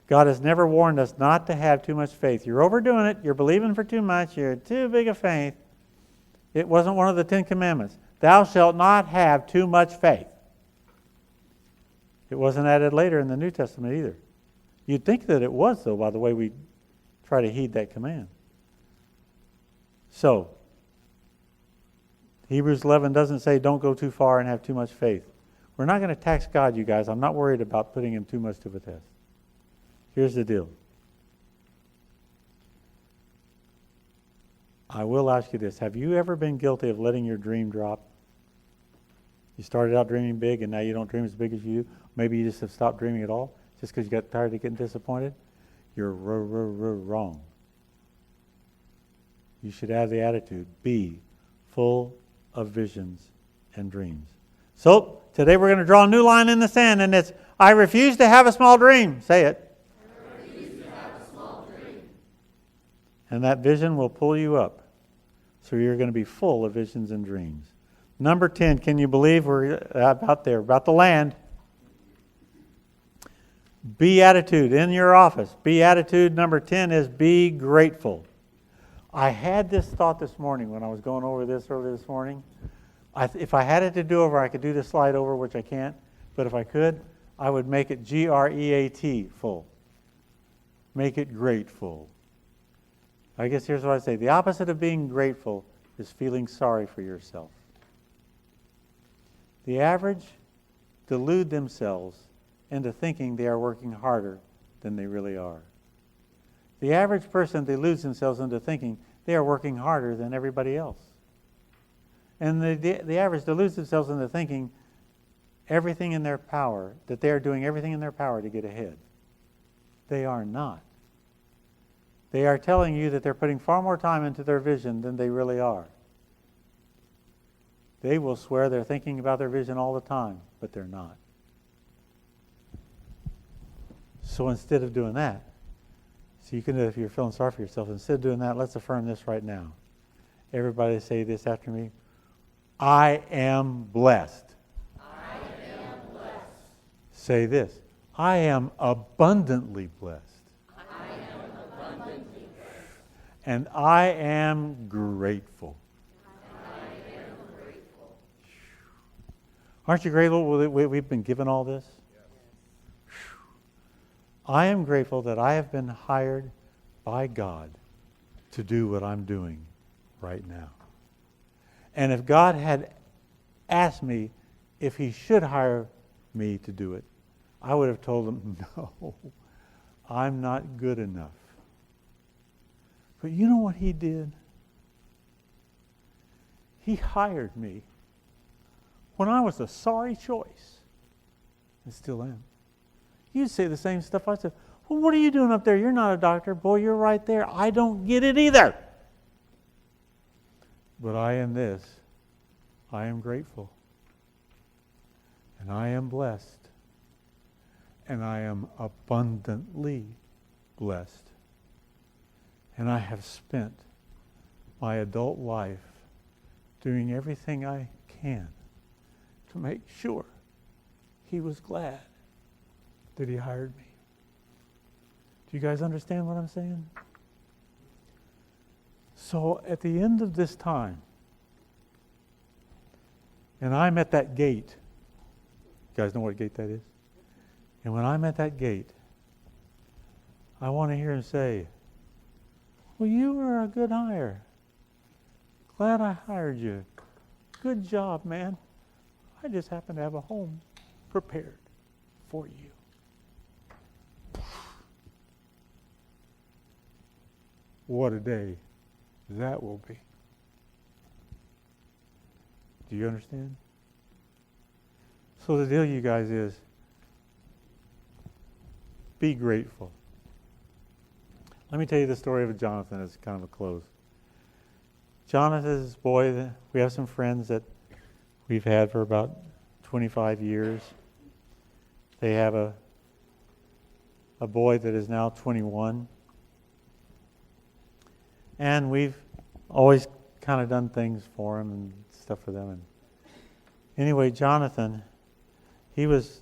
God has never warned us not to have too much faith. You're overdoing it. You're believing for too much. You're too big a faith. It wasn't one of the 10 Commandments. Thou shalt not have too much faith. It wasn't added later in the New Testament either. You'd think that it was, though, by the way we try to heed that command. So, Hebrews 11 doesn't say don't go too far and have too much faith. We're not going to tax God, you guys. I'm not worried about putting him too much to the test. Here's the deal. I will ask you this. Have you ever been guilty of letting your dream drop? You started out dreaming big and now you don't dream as big as you do. Maybe you just have stopped dreaming at all just because you got tired of getting disappointed. You're wrong. You should have the attitude, be full of visions and dreams. So, today we're going to draw a new line in the sand, and it's, I refuse to have a small dream. Say it. I refuse to have a small dream. And that vision will pull you up. So you're going to be full of visions and dreams. Number 10, can you believe we're about there, about the land? Beatitude in your office. Beatitude number 10 is be grateful. I had this thought this morning when I was going over this earlier this morning. If I had it to do over, I could do the slide over, which I can't. But if I could, I would make it G-R-E-A-T, full. Make it grateful. I guess here's what I say. The opposite of being grateful is feeling sorry for yourself. The average delude themselves into thinking they are working harder than they really are. The average person deludes themselves into thinking they are working harder than everybody else. And the average deludes themselves into thinking everything in their power, that they are doing everything in their power to get ahead. They are not. They are telling you that they're putting far more time into their vision than they really are. They will swear they're thinking about their vision all the time, but they're not. So instead of doing that, so you can, if you're feeling sorry for yourself, instead of doing that, let's affirm this right now. Everybody say this after me. I am blessed. I am blessed. Say this. I am abundantly blessed. I am abundantly blessed. And I am grateful. And I am grateful. Aren't you grateful that we've been given all this? I am grateful that I have been hired by God to do what I'm doing right now. And if God had asked me if he should hire me to do it, I would have told him, no, I'm not good enough. But you know what he did? He hired me when I was a sorry choice, and still am. You'd say the same stuff I said. Well, what are you doing up there? You're not a doctor. Boy, you're right there. I don't get it either. But I am this. I am grateful. And I am blessed. And I am abundantly blessed. And I have spent my adult life doing everything I can to make sure he was glad that he hired me. Do you guys understand what I'm saying? So at the end of this time, and I'm at that gate. You guys know what gate that is? And when I'm at that gate, I want to hear him say, well, you were a good hire. Glad I hired you. Good job, man. I just happen to have a home prepared for you. What a day that will be. Do you understand? So the deal, you guys, is be grateful. Let me tell you the story of Jonathan as kind of a close. Jonathan is this boy that we have some friends that we've had for about 25 years. They have a boy that is now 21. And we've always kind of done things for him and stuff for them. And anyway, Jonathan, he was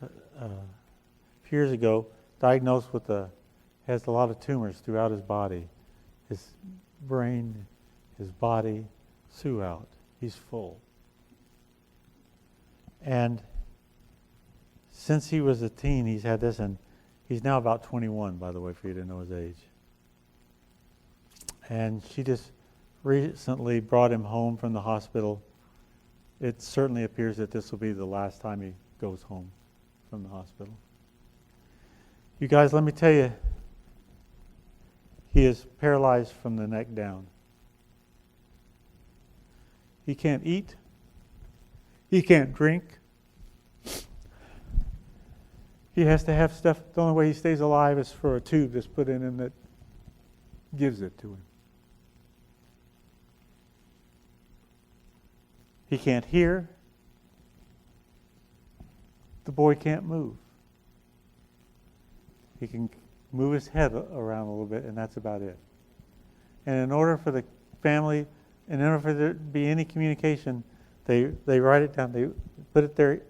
a few years ago diagnosed with has a lot of tumors throughout his body. His brain, his body, throughout. He's full. And since he was a teen, he's had this, and he's now about 21, by the way, for you to know his age. And she just recently brought him home from the hospital. It certainly appears that this will be the last time he goes home from the hospital. You guys, let me tell you, he is paralyzed from the neck down. He can't eat. He can't drink. He has to have stuff. The only way he stays alive is for a tube that's put in him that gives it to him. He can't hear. The boy can't move. He can move his head around a little bit, and that's about it. And in order for the family, in order for there to be any communication, they write it down. They put it there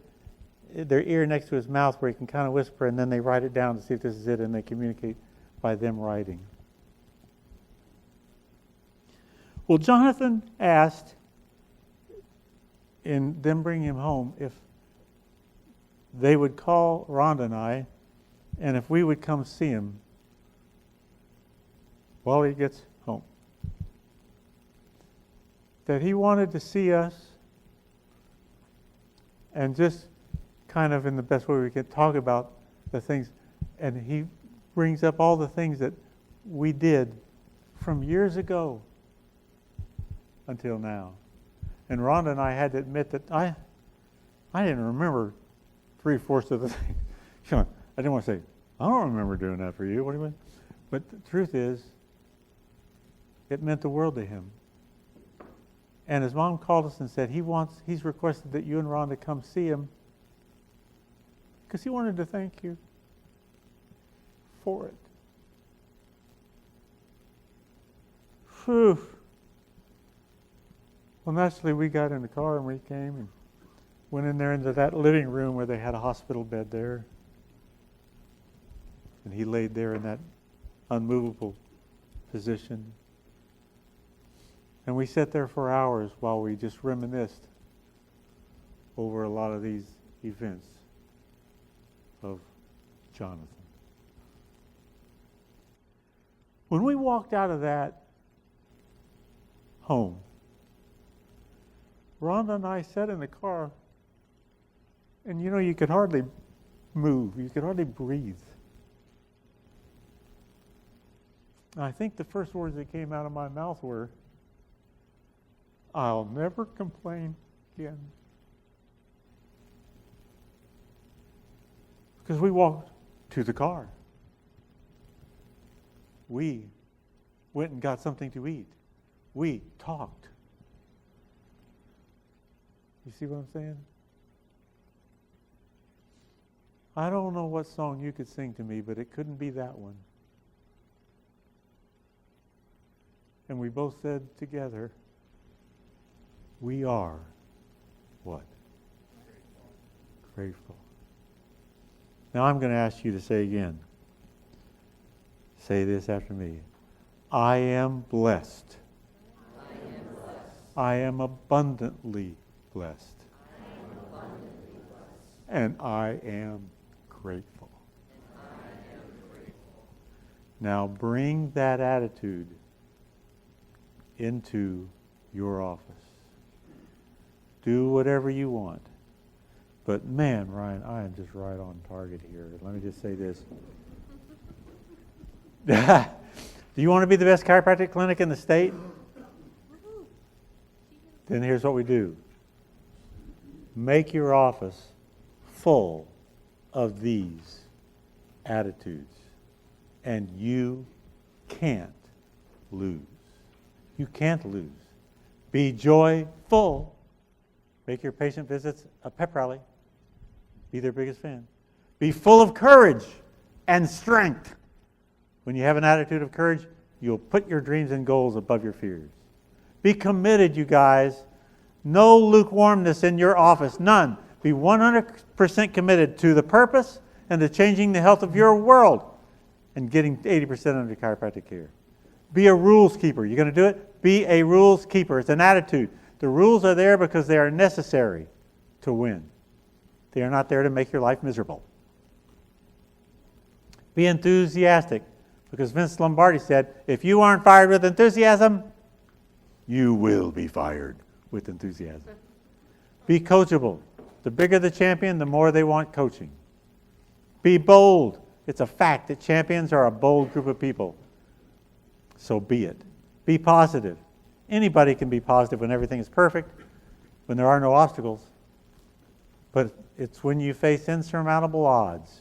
their ear next to his mouth where he can kind of whisper, and then they write it down to see if this is it, and they communicate by them writing. Well, Jonathan asked, in them bringing him home, if they would call Rhonda and I, and if we would come see him while he gets home. That he wanted to see us and just kind of in the best way we could talk about the things. And he brings up all the things that we did from years ago until now. And Rhonda and I had to admit that I didn't remember 3/4 of the things. I didn't want to say, I don't remember doing that for you. What do you mean? But the truth is, it meant the world to him. And his mom called us and said he's requested that you and Rhonda come see him because he wanted to thank you for it. Whew. Well, naturally, we got in the car and we came and went in there into that living room where they had a hospital bed there. And he laid there in that unmovable position. And we sat there for hours while we just reminisced over a lot of these events of Jonathan. When we walked out of that home, Rhonda and I sat in the car, and you could hardly move. You could hardly breathe. And I think the first words that came out of my mouth were, I'll never complain again. Because we walked to the car. We went and got something to eat. We talked. You see what I'm saying? I don't know what song you could sing to me, but it couldn't be that one. And we both said together, we are what? Grateful. Now I'm going to ask you to say again. Say this after me. I am blessed. I am blessed. I am abundantly blessed. I am abundantly blessed. And I am grateful. And I am grateful. Now bring that attitude into your office. Do whatever you want. But man, Ryan, I am just right on target here. Let me just say this. Do you want to be the best chiropractic clinic in the state? Then here's what we do. Make your office full of these attitudes. And you can't lose. You can't lose. Be joyful. Make your patient visits a pep rally. Be their biggest fan. Be full of courage and strength. When you have an attitude of courage, you'll put your dreams and goals above your fears. Be committed, you guys. No lukewarmness in your office. None. Be 100% committed to the purpose and to changing the health of your world and getting 80% under chiropractic care. Be a rules keeper. You going to do it? Be a rules keeper. It's an attitude. The rules are there because they are necessary to win. They are not there to make your life miserable. Be enthusiastic, because Vince Lombardi said, if you aren't fired with enthusiasm, you will be fired with enthusiasm. Be coachable. The bigger the champion, the more they want coaching. Be bold. It's a fact that champions are a bold group of people. So be it. Be positive. Anybody can be positive when everything is perfect, when there are no obstacles. But it's when you face insurmountable odds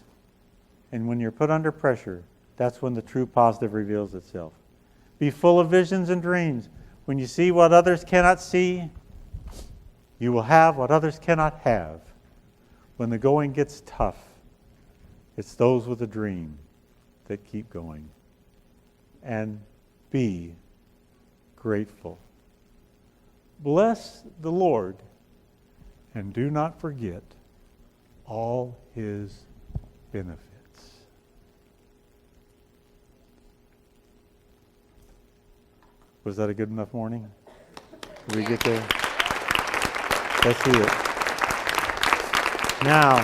and when you're put under pressure, that's when the true positive reveals itself. Be full of visions and dreams. When you see what others cannot see, you will have what others cannot have. When the going gets tough, it's those with a dream that keep going. And be grateful. Bless the Lord and do not forget all his benefits. Was that a good enough morning? Did we get there? Let's hear it. Now,